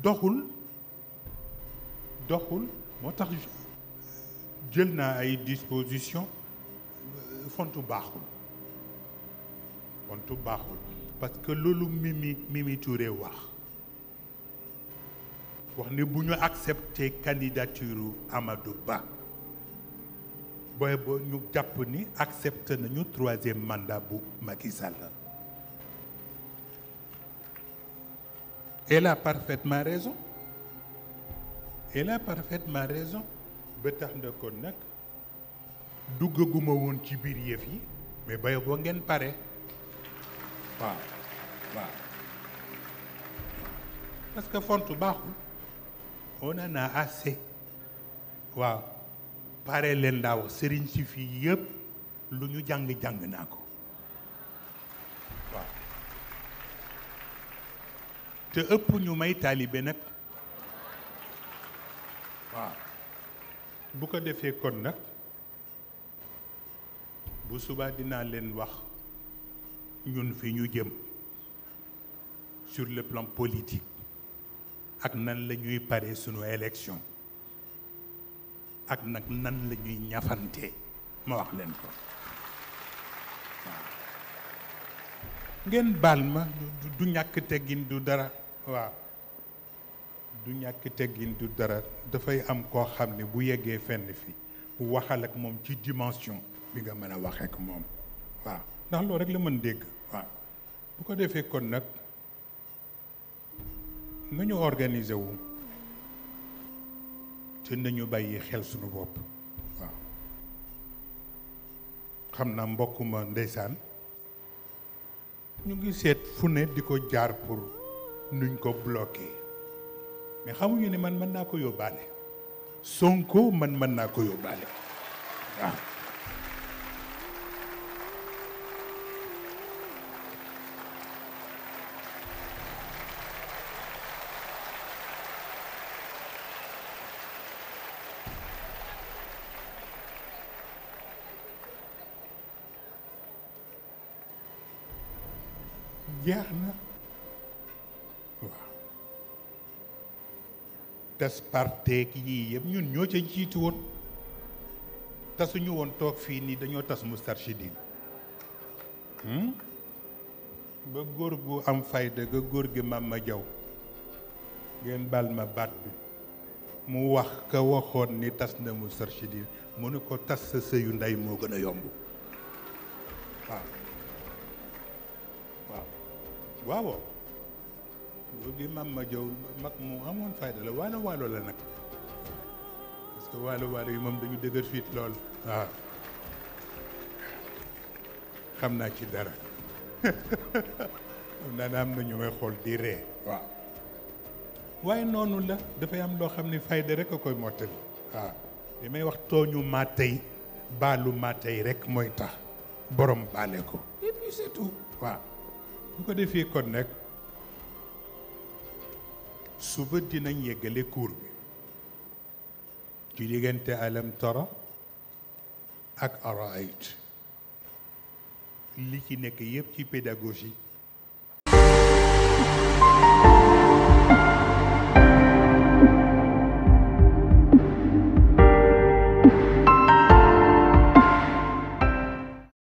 doxul moo tax jël naa ay disposition fontu baaxul parce que loolu Mimi Touré wax ni bu ñu accepter candidature Amadou Ba booy ba ñu jàpp ni accepté nañu 3e mandat bu Macky Sall. Elle a parfaitement raison ba tax na kon nag duggaguma woon ci biir yëf yi mais bay boo ngeen pare waaw parce que fontu baaxul on en a assez waaw pare leen daa wax sëriñ si fii yëpp lu ñu jàng naa ko waaw te ëpp ñu may taalibe nag waaw bu ko defee kon nag bu subaa dinaa leen wax ñun fi ñu jëm sur le plan politique ak nan la ñuy pare sunu élection ak nag nan la ñuy ñafante ma wax leen ko waaw ngeen baal ma du ñàkk teggin du dara waaw du ñàkk teggin du dara dafay am koo xam ne bu yeggee fenn fi waxal ak moom ci dimension bi nga mën a waxee ak moom waaw ndax loolu rek la mën dégg waaw bu ko defee kon nag nañu organiser wu te nañu bàyyi xel suñu bopp waaw xam naa mbokk ma ndeysaan ñu ngi seet fu ne di ko jaar pour nuñ ko bloqué mais xamuñu ne man mën naa ko yóbbaale Sonko man mën naa ko yóbbaale waaw jeex na waaw tas parteek yii yëpp ñun ñoo ca jiitu woon tasuñu woon toog fii nii dañoo tas Moustarchidine ba góor gu am fayda ga góor gi Mama Jaw ngeen bal ma baat bi mu wax ka waxoon ni tas na Moustarchidine mu ne ko tas sa sëyu ndey moo gën a yomb waaw loolu di Mama Jaw mag mu amoon fayda la waalo la nag parce que waalo yi moom dañu dëgër fiit lool waaw xam naa ci dara xam naa ne am na ñu may xool di ree waaw waaye noonu la dafay am loo xam ne fayda rek a koy mottali waaw li may wax tooñu maa tey baalu maa tey rek mooy tax borom baale ko et puis c'est tout waaw bu ko defee kon nag suba dinañ yeggale cours bi ci diggante alam tara ak araayt li ci nekk yëpp ci pédagogie